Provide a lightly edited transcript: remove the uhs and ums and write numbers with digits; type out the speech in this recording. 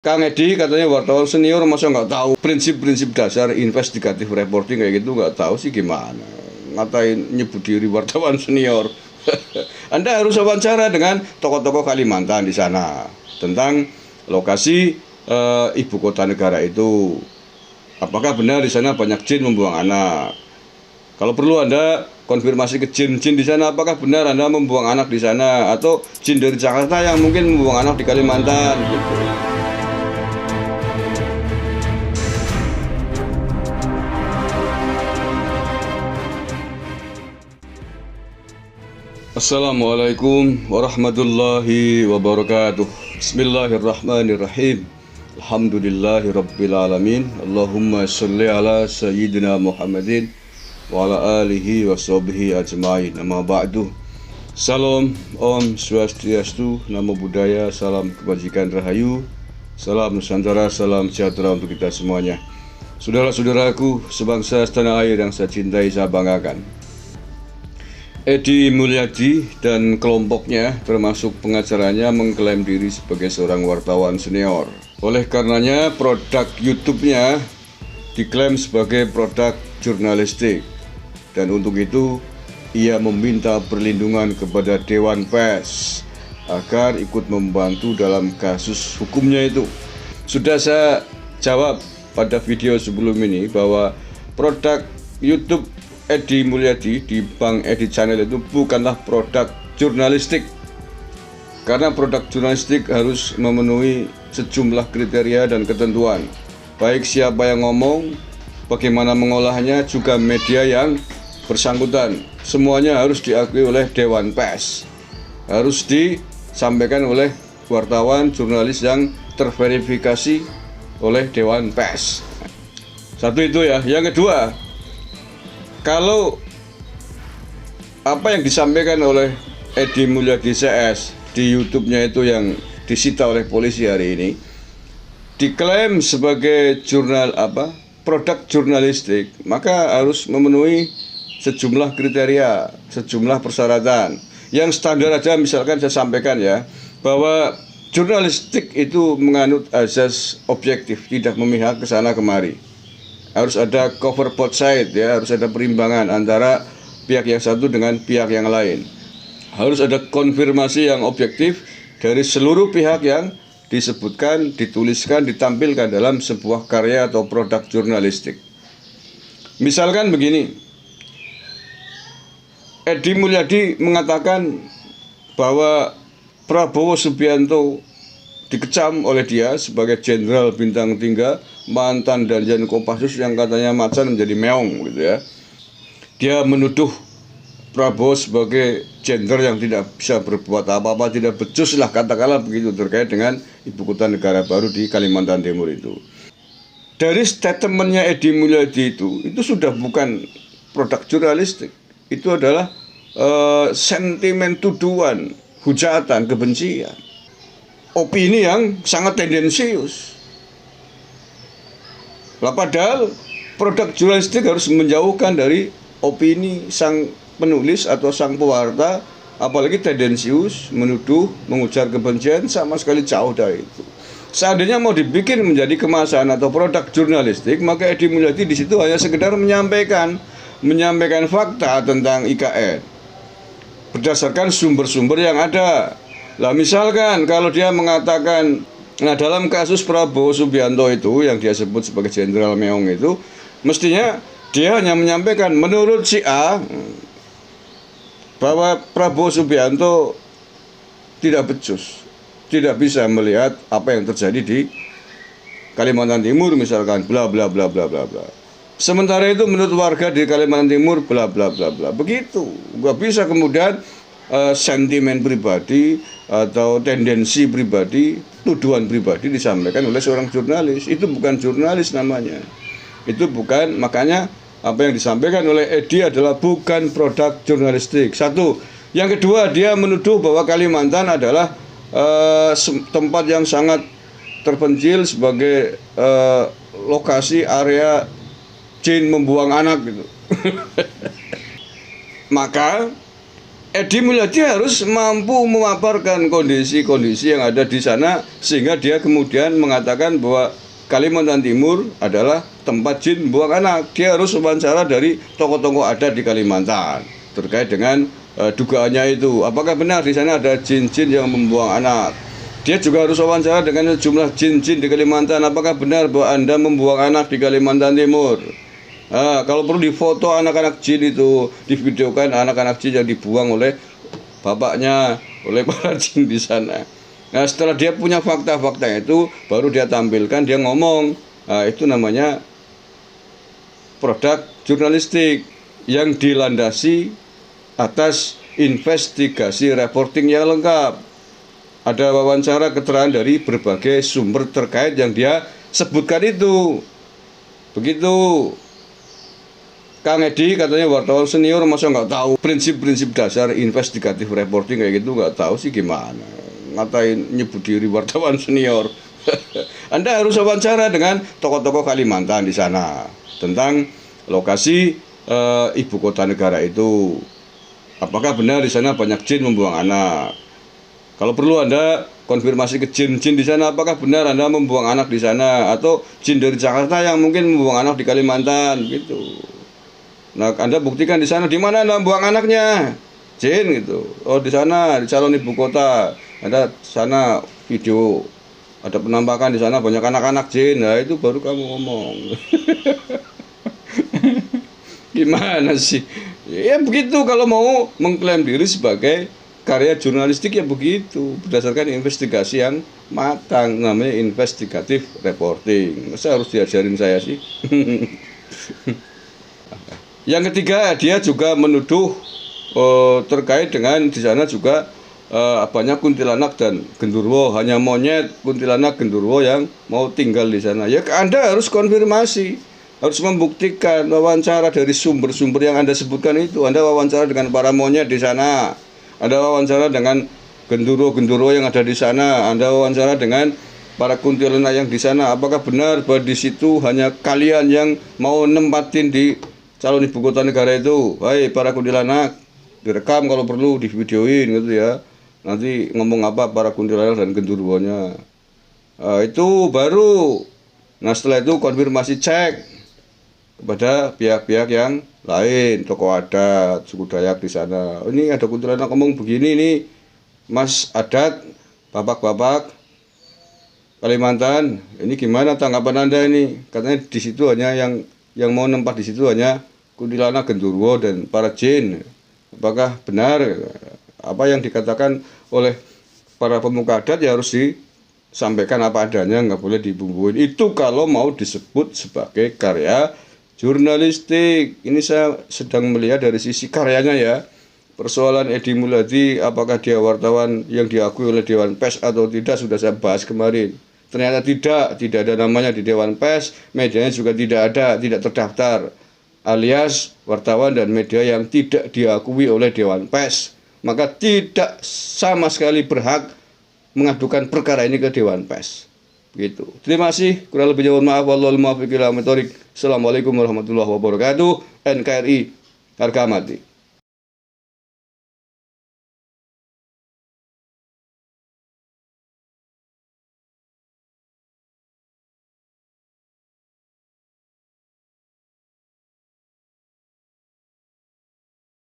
Kang Edi katanya wartawan senior, masa nggak tahu prinsip-prinsip dasar investigatif reporting kayak gitu, nggak tahu sih gimana. Ngatain nyebut diri wartawan senior. Anda harus wawancara dengan tokoh-tokoh Kalimantan di sana tentang lokasi ibu kota negara itu. Apakah benar di sana banyak jin membuang anak? Kalau perlu Anda konfirmasi ke jin-jin di sana, apakah benar Anda membuang anak di sana, atau jin dari Jakarta yang mungkin membuang anak di Kalimantan gitu. Assalamualaikum warahmatullahi wabarakatuh. Bismillahirrahmanirrahim. Alhamdulillahi rabbil alamin. Allahumma sholli ala sayyidina Muhammadin wa ala alihi wa sahbihi ajmain. Amma ba'du. Salam, Om Swastiastu, Namo Buddhaya, salam kebajikan rahayu, salam Nusantara, salam sejahtera untuk kita semuanya. Saudara-saudaraku sebangsa setanah air yang saya cintai, saya banggakan, Edi Mulyadi dan kelompoknya termasuk pengacaranya mengklaim diri sebagai seorang wartawan senior. Oleh karenanya produk YouTube-nya diklaim sebagai produk jurnalistik, dan untuk itu ia meminta perlindungan kepada Dewan Pers agar ikut membantu dalam kasus hukumnya itu. Sudah saya jawab pada video sebelum ini bahwa produk YouTube Edi Mulyadi di Bang Edi Channel itu bukanlah produk jurnalistik, karena produk jurnalistik harus memenuhi sejumlah kriteria dan ketentuan, baik siapa yang ngomong, bagaimana mengolahnya, juga media yang bersangkutan. Semuanya harus diakui oleh Dewan Pers, harus disampaikan oleh wartawan jurnalis yang terverifikasi oleh Dewan Pers. Satu itu ya. Yang kedua, kalau apa yang disampaikan oleh Edi Mulyadi CS di YouTube-nya itu yang disita oleh polisi hari ini diklaim sebagai produk jurnalistik, maka harus memenuhi sejumlah kriteria, sejumlah persyaratan. Yang standar aja misalkan saya sampaikan ya, bahwa jurnalistik itu menganut azas objektif, tidak memihak ke sana kemari. Harus ada cover both side ya, harus ada perimbangan antara pihak yang satu dengan pihak yang lain. Harus ada konfirmasi yang objektif dari seluruh pihak yang disebutkan, dituliskan, ditampilkan dalam sebuah karya atau produk jurnalistik. Misalkan begini, Edi Mulyadi mengatakan bahwa Prabowo Subianto dikecam oleh dia sebagai jenderal bintang 3, mantan Danjen Kopassus yang katanya macan menjadi meong gitu ya. Dia menuduh Prabowo sebagai jenderal yang tidak bisa berbuat apa-apa, tidak becus lah katakanlah begitu, terkait dengan ibu kota negara baru di Kalimantan Timur itu. Dari statementnya Edi Mulyadi itu sudah bukan produk jurnalistik, itu adalah sentimen tuduhan, hujatan, kebencian, opini yang sangat tendensius. Lah padahal produk jurnalistik harus menjauhkan dari opini sang penulis atau sang pewarta, apalagi tendensius, menuduh, mengujar kebencian, sama sekali jauh dari itu. Seandainya mau dibikin menjadi kemasan atau produk jurnalistik, maka Edi Mulyadi di situ hanya sekedar menyampaikan fakta tentang IKN berdasarkan sumber-sumber yang ada. Lah misalkan kalau dia mengatakan, nah dalam kasus Prabowo Subianto itu yang dia sebut sebagai jenderal meong itu, mestinya dia hanya menyampaikan menurut si A bahwa Prabowo Subianto tidak becus, tidak bisa melihat apa yang terjadi di Kalimantan Timur misalkan, bla bla bla bla bla bla. Sementara itu menurut warga di Kalimantan Timur bla bla bla bla. Begitu. Nggak bisa kemudian sentimen pribadi atau tendensi pribadi, tuduhan pribadi disampaikan oleh seorang jurnalis. Itu bukan jurnalis namanya. Itu bukan, makanya apa yang disampaikan oleh Edi adalah bukan produk jurnalistik. Satu. Yang kedua, dia menuduh bahwa Kalimantan adalah tempat yang sangat terpencil sebagai lokasi area jin membuang anak gitu. Maka Edi Mulyadi harus mampu memaparkan kondisi-kondisi yang ada di sana sehingga dia kemudian mengatakan bahwa Kalimantan Timur adalah tempat jin buang anak. Dia harus wawancara dari tokoh-tokoh adat di Kalimantan terkait dengan dugaannya itu. Apakah benar di sana ada jin-jin yang membuang anak? Dia juga harus wawancara dengan sejumlah jin-jin di Kalimantan. Apakah benar bahwa Anda membuang anak di Kalimantan Timur? Kalau perlu difoto anak-anak jin itu, divideokan anak-anak jin yang dibuang oleh bapaknya, oleh para jin di sana. Nah, setelah dia punya fakta-fakta itu, baru dia tampilkan, dia ngomong. Nah, itu namanya produk jurnalistik yang dilandasi atas investigasi reporting yang lengkap. Ada wawancara keterangan dari berbagai sumber terkait yang dia sebutkan itu. Begitu. Kang Edi katanya wartawan senior, masa nggak tahu prinsip-prinsip dasar investigatif reporting kayak gitu, nggak tahu sih gimana. Ngatain nyebut diri wartawan senior. Anda harus wawancara dengan tokoh-tokoh Kalimantan di sana tentang lokasi ibu kota negara itu. Apakah benar di sana banyak jin membuang anak? Kalau perlu Anda konfirmasi ke jin-jin di sana, apakah benar Anda membuang anak di sana, atau jin dari Jakarta yang mungkin membuang anak di Kalimantan gitu. Nah, Anda buktikan di sana, di mana Anda buang anaknya, jin gitu. Oh, di sana, di calon ibu kota. Ada sana video, ada penampakan di sana banyak anak-anak jin. Nah, itu baru kamu ngomong. Gimana sih? Ya begitu kalau mau mengklaim diri sebagai karya jurnalistik, ya begitu, berdasarkan investigasi yang matang, namanya investigatif reporting. Masa harus diajarin saya sih? Yang ketiga, dia juga menuduh terkait dengan di sana juga banyak kuntilanak dan genderuwo, hanya monyet, kuntilanak, genderuwo yang mau tinggal di sana. Ya Anda harus konfirmasi, harus membuktikan, wawancara dari sumber-sumber yang Anda sebutkan itu. Anda wawancara dengan para monyet di sana, Anda wawancara dengan genderuwo-genderuwo yang ada di sana, Anda wawancara dengan para kuntilanak yang di sana. Apakah benar bahwa di situ hanya kalian yang mau nempatin di calon ibu kota negara itu? Hai para kuntilanak, direkam kalau perlu, divideoin gitu ya. Nanti ngomong apa para kuntilanak dan genderuwonya. Itu baru. Nah, setelah itu konfirmasi, cek kepada pihak-pihak yang lain, tokoh adat, suku Dayak di sana. Ini ada kuntilanak ngomong begini nih, Mas adat, bapak-bapak Kalimantan, ini gimana tanggapan Anda ini? Katanya di situ hanya yang mau nempat di situ hanya kuntilanak, genderuwo dan para jin. Apakah benar apa yang dikatakan oleh para pemuka adat? Ya harus disampaikan apa adanya, nggak boleh dibumbuin. Itu kalau mau disebut sebagai karya jurnalistik. Ini saya sedang melihat dari sisi karyanya ya. Persoalan Edi Mulyadi, apakah dia wartawan yang diakui oleh Dewan Pers atau tidak, sudah saya bahas kemarin. Ternyata tidak ada namanya di Dewan Pers, medianya juga tidak ada, tidak terdaftar, alias wartawan dan media yang tidak diakui oleh Dewan Pers, maka tidak sama sekali berhak mengadukan perkara ini ke Dewan Pers. Begitu. Terima kasih. Kurang lebihnya mohon maaf. Wallahul muwaffiq ila aqwamit thoriq. Assalamualaikum warahmatullahi wabarakatuh. NKRI harga mati.